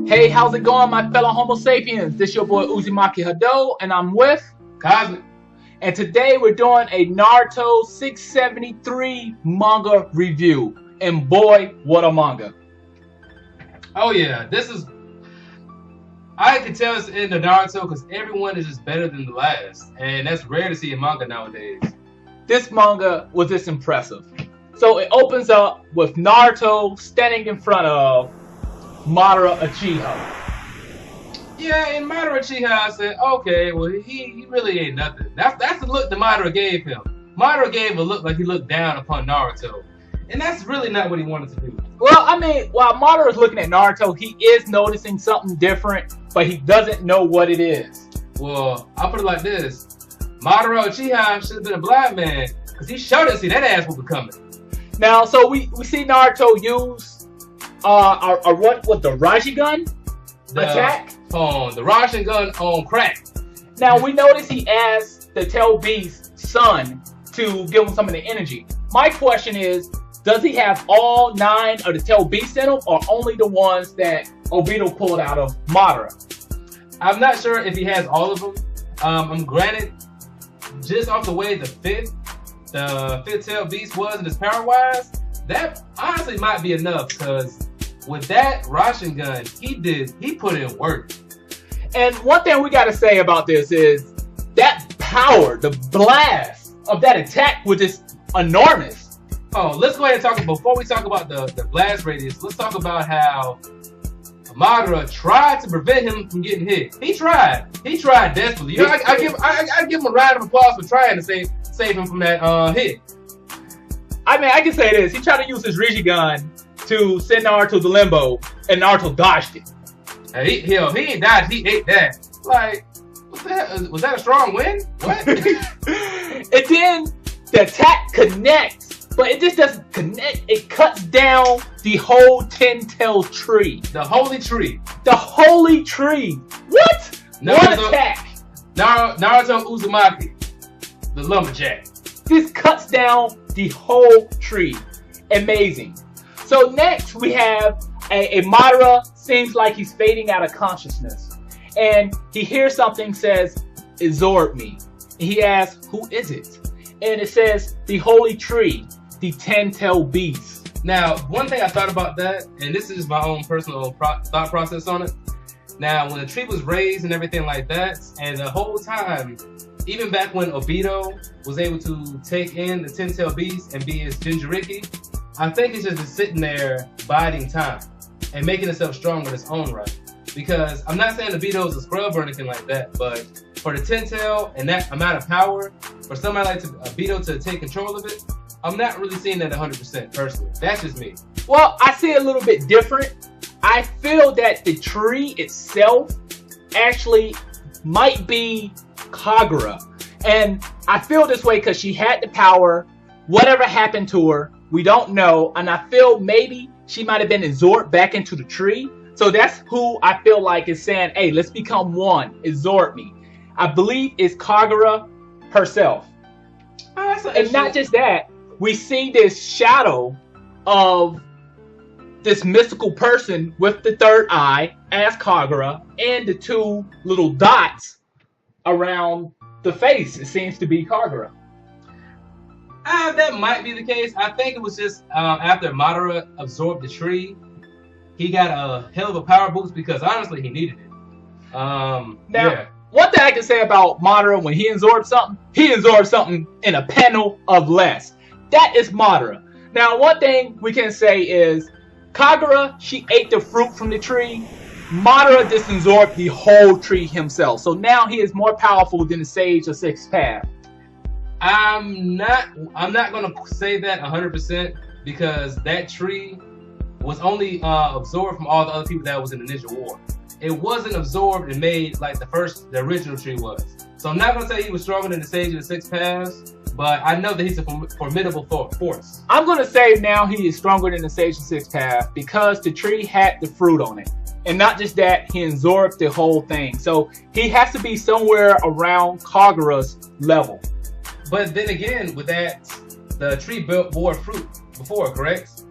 Hey, how's it going, my fellow Homo sapiens? This your boy Uzumaki Hado, and I'm with Cosmic. And today we're doing a Naruto 673 manga review. And boy, what a manga. Oh yeah, I can tell it's in the Naruto because everyone is just better than the last. And that's rare to see in manga nowadays. This manga was just impressive. So it opens up with Naruto standing in front of Madara Uchiha. Yeah, in Madara Uchiha, I said, okay, well, he really ain't nothing. That's the look that Madara gave him. Madara gave a look like he looked down upon Naruto. And that's really not what he wanted to do. Well, I mean, while Madara is looking at Naruto, he is noticing something different, but he doesn't know what it is. Well, I'll put it like this. Madara Uchiha should have been a blind man, because he sure didn't see that ass whooping coming. Now, so we see Naruto use the Rasengan attack? The Rasengan on crack. Now, we notice he asked the Tail Beast's son to give him some of the energy. My question is, does he have all 9 of the Tail Beasts in him, or only the ones that Obito pulled out of Madara? I'm not sure if he has all of them. I'm granted, just off the way the fifth Tail Beast was and his power-wise, that honestly might be enough, because with that Rasengan, he put in work. And one thing we gotta say about this is that power, the blast of that attack was just enormous. Oh, let's go ahead and before we talk about the blast radius, let's talk about how Madara tried to prevent him from getting hit. He tried desperately. You know, I give him a round of applause for trying to save him from that hit. I mean, I can say this. He tried to use his Rasengan to send Naruto to Limbo, and Naruto dodged it. He ain't dodged, he ate that. Like, what the hell? Was that a strong win? What? And then the attack connects, but it just doesn't connect. It cuts down the whole 10-tail tree. The holy tree. The holy tree. What? One attack. Naruto Uzumaki, the lumberjack. This cuts down the whole tree. Amazing. So next we have a Madara, seems like he's fading out of consciousness. And he hears something, says, "Absorb me." And he asks, who is it? And it says, the holy tree, the 10-tail beast. Now, one thing I thought about that, and this is my own personal thought process on it. Now, when the tree was raised and everything like that, and the whole time, even back when Obito was able to take in the 10-tail beast and be his Jinchuriki, I think it's just sitting there biding time and making itself strong in its own right. Because I'm not saying Obito is a scrub or anything like that, but for the 10-tail and that amount of power, for somebody like Obito to take control of it, I'm not really seeing that 100% personally. That's just me. Well, I see it a little bit different. I feel that the tree itself actually might be Kagura. And I feel this way because she had the power. Whatever happened to her, we don't know. And I feel maybe she might have been absorbed back into the tree. So that's who I feel like is saying, hey, let's become one. Absorb me. I believe it's Kagura herself. And not just that, we see this shadow of this mystical person with the third eye as Kagura and the 2 little dots around the face. It seems to be Kagura. That might be the case. I think it was just after Madara absorbed the tree, he got a hell of a power boost because honestly he needed it. Now, one thing I can say about Madara, when he absorbs something in a panel of less. That is Madara. Now, one thing we can say is Kagura, she ate the fruit from the tree. Madara just absorbed the whole tree himself. So now he is more powerful than the Sage of Sixth Path. I'm not gonna say that 100% because that tree was only absorbed from all the other people that was in the Ninja War. It wasn't absorbed and made like the original tree was. So I'm not gonna say he was stronger than the Sage of the Six Paths, but I know that he's a formidable force. I'm gonna say now he is stronger than the Sage of Six Paths because the tree had the fruit on it. And not just that, he absorbed the whole thing. So he has to be somewhere around Kagura's level. But then again, with that, the tree bore fruit before, correct?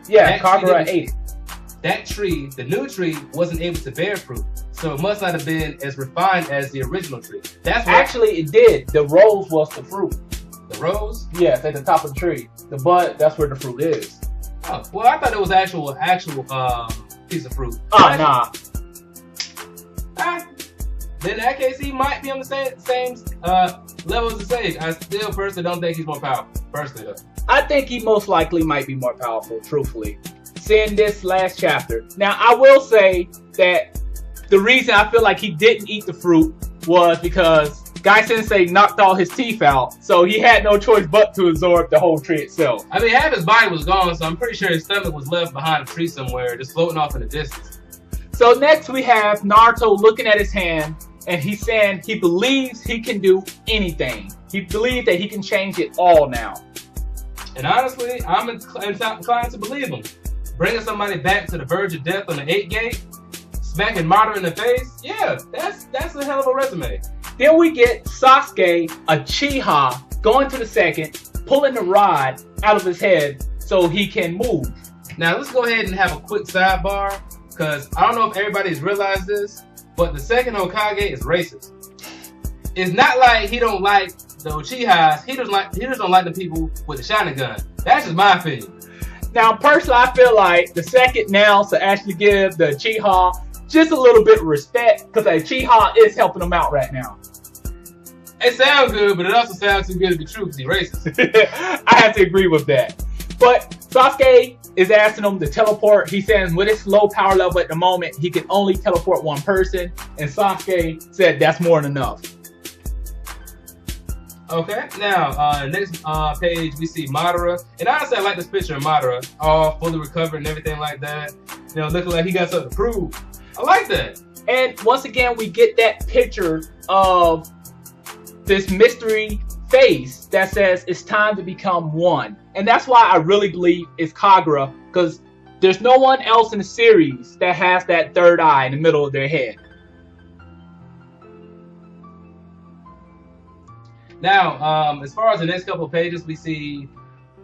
Yeah, Kagura ate it. that tree, the new tree, wasn't able to bear fruit. So it must not have been as refined as the original tree. That's what Actually, it did. The rose was the fruit. the rose. Yes, at the top of the tree. The bud, that's where the fruit is. Oh, well, I thought it was actual piece of fruit. Oh, nah. Then in that case, he might be on the same level as the sage. I still personally don't think he's more powerful. Personally, though. I think he most likely might be more powerful, truthfully. Seeing this last chapter. Now, I will say that the reason I feel like he didn't eat the fruit was because Guy Sensei knocked all his teeth out, so he had no choice but to absorb the whole tree itself. I mean, half his body was gone, so I'm pretty sure his stomach was left behind a tree somewhere, just floating off in the distance. So next we have Naruto looking at his hand, and he's saying he believes he can do anything. He believes that he can change it all now. And honestly, I'm inclined to believe him. Bringing somebody back to the verge of death on the 8th gate, smacking Madara in the face, yeah, that's a hell of a resume. Then we get Sasuke, a Uchiha, going to the second, pulling the rod out of his head so he can move. Now let's go ahead and have a quick sidebar, because I don't know if everybody's realized this, but the second Hokage is racist. It's not like he don't like the Uchihas, he just don't like the people with the Sharingan. That's just my opinion. Now, personally, I feel like the second now to actually give the Uchiha just a little bit of respect, because the Uchiha is helping him out right now. It sounds good, but it also sounds too good to be true because he's racist. I have to agree with that. But Sasuke is asking him to teleport. He's saying with his low power level at the moment, he can only teleport one person. And Sasuke said that's more than enough. Okay, now, next page, we see Madara. And honestly, I like this picture of Madara, all fully recovered and everything like that. You know, looking like he got something to prove. I like that. And once again, we get that picture of this mystery face that says it's time to become one. And that's why I really believe it's Kagura, because there's no one else in the series that has that third eye in the middle of their head. Now, as far as the next couple of pages, we see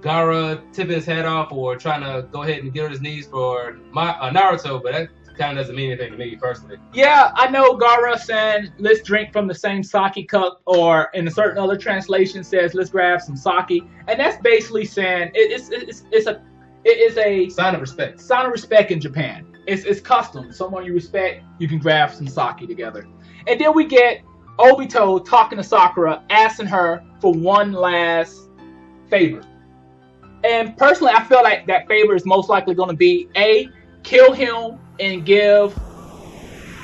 Gaara tipping his head off or trying to go ahead and get on his knees for Naruto, but that kind of doesn't mean anything to me personally. Yeah, I know Gaara saying let's drink from the same sake cup, or in a certain other translation says let's grab some sake, and that's basically saying it is a Sign of respect. Sign of respect in Japan. It's custom. Someone you respect, you can grab some sake together. And then we get Obito talking to Sakura, asking her for one last favor. And personally, I feel like that favor is most likely going to be A, kill him and kill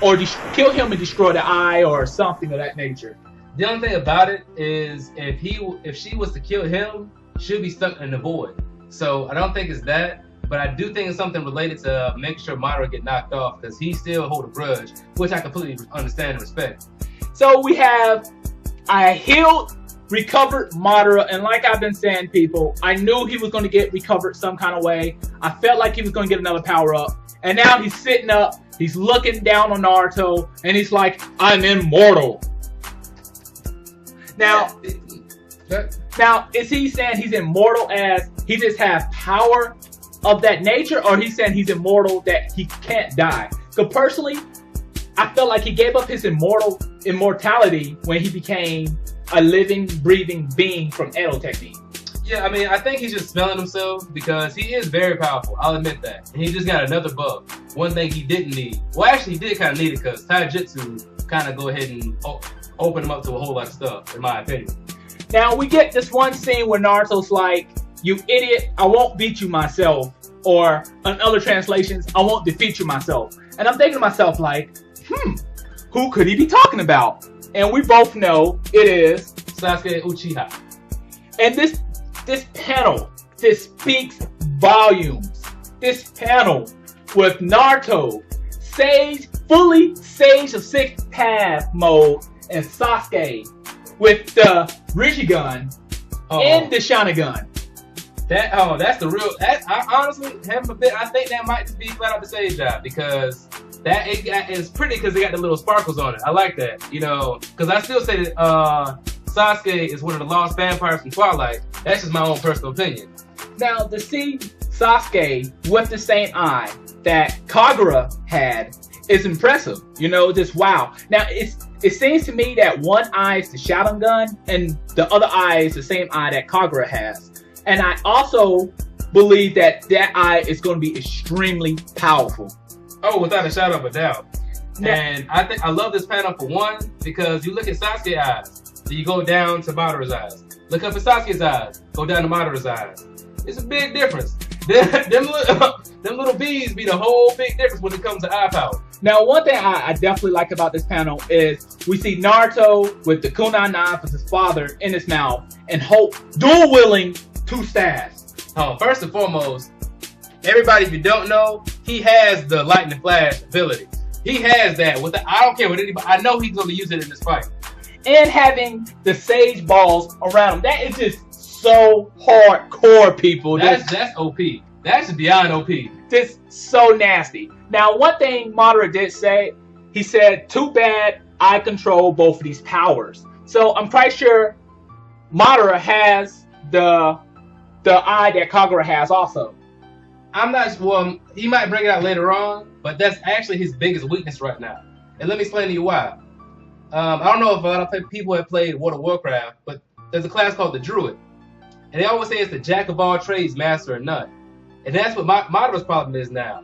him and destroy the eye or something of that nature. The only thing about it is if she was to kill him, she'll be stuck in the void. So I don't think it's that, but I do think it's something related to making sure Madara get knocked off, because he still hold a grudge, which I completely understand and respect. So we have a healed, recovered Madara, and like I've been saying, people, I knew he was going to get recovered some kind of way. I felt like he was going to get another power up, and now he's sitting up, he's looking down on Naruto, and he's like, I'm immortal. Now, is he saying he's immortal as he just has power of that nature, or he's saying he's immortal that he can't die? Because personally, I felt like he gave up his immortality when he became a living, breathing being from Edo technique. Yeah, I mean, I think he's just smelling himself, because he is very powerful. I'll admit that. And he just got another buff. One thing he didn't need. Well, actually, he did kind of need it, because Taijutsu kind of go ahead and open him up to a whole lot of stuff, in my opinion. Now, we get this one scene where Naruto's like, you idiot, I won't beat you myself. Or, in other translations, I won't defeat you myself. And I'm thinking to myself like, who could he be talking about? And we both know it is Sasuke Uchiha. And this panel, this speaks volumes. This panel with Naruto, fully Sage of Sixth Path mode, and Sasuke with the Rinnegan and the Sharingan. That's the real. Honestly, heaven forbid, I think that might just be flat out the Sage job, because it's pretty because they got the little sparkles on it. I like that, you know, because I still say that Sasuke is one of the lost vampires from Twilight. That's just my own personal opinion. Now, to see Sasuke with the same eye that Kagura had is impressive. You know, just wow. Now it seems to me that one eye is the Sharingan and the other eye is the same eye that Kagura has. And I also believe that eye is going to be extremely powerful. Oh, without a shadow of a doubt. Now, and I love this panel for one, because you look at Sasuke's eyes, then you go down to Madara's eyes. Look up at Sasuke's eyes, go down to Madara's eyes. It's a big difference. them little bees be the whole big difference when it comes to eye power. Now, one thing I definitely like about this panel is we see Naruto with the kunai knife of his father in his mouth and Hope dual wielding two staffs. Oh, first and foremost, everybody, if you don't know, he has the lightning flash ability. He has that. I don't care what anybody. I know he's going to use it in this fight. And having the sage balls around him, that is just so hardcore, people. That's OP. That's beyond OP. Just so nasty. Now, one thing Madara did say, he said, "Too bad I control both of these powers." So I'm quite sure Madara has the eye that Kagura has also. I'm not. Well, he might bring it out later on, but that's actually his biggest weakness right now. And let me explain to you why. I don't know if a lot of people have played World of Warcraft, but there's a class called the Druid. And they always say it's the jack of all trades, master of none. And that's what Madara's problem is now.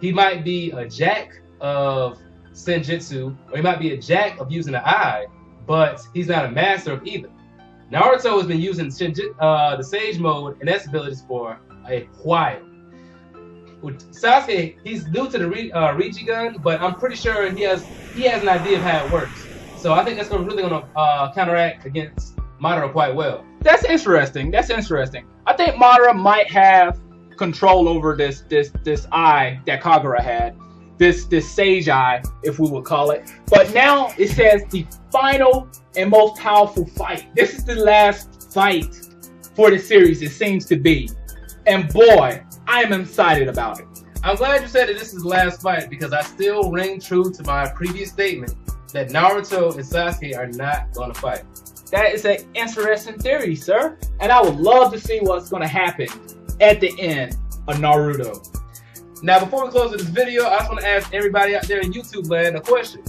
He might be a jack of Senjutsu, or he might be a jack of using the eye, but he's not a master of either. Naruto has been using the Sage mode and its abilities for a while. With Sasuke, he's new to the Rijigun, but I'm pretty sure he has an idea of how it works. So I think that's really going to counteract against Madara quite well. That's interesting. That's interesting. I think Madara might have control over this eye that Kagura had, this sage eye, if we would call it. But now it says the final and most powerful fight. This is the last fight for the series, it seems to be. And boy, I am excited about it. I'm glad you said that this is the last fight, because I still ring true to my previous statement that Naruto and Sasuke are not going to fight. That is an interesting theory, sir. And I would love to see what's going to happen at the end of Naruto. Now, before we close with this video, I just want to ask everybody out there in YouTube land a question.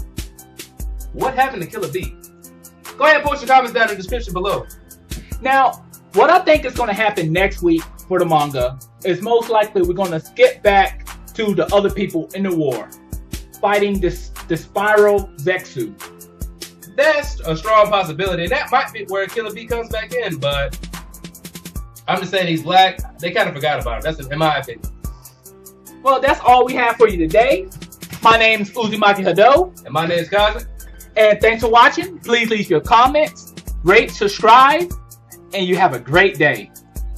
What happened to Killer Bee? Go ahead and post your comments down in the description below. Now, what I think is going to happen next week for the manga is most likely we're going to skip back to the other people in the war, fighting the Spiral Zetsu. That's a strong possibility, and that might be where Killer Bee comes back in, but I'm just saying he's black. They kind of forgot about him. That's in my opinion. Well, that's all we have for you today. My name is Uzumaki Hado. And my name is Kaza. And thanks for watching. Please leave your comments, rate, subscribe, and you have a great day.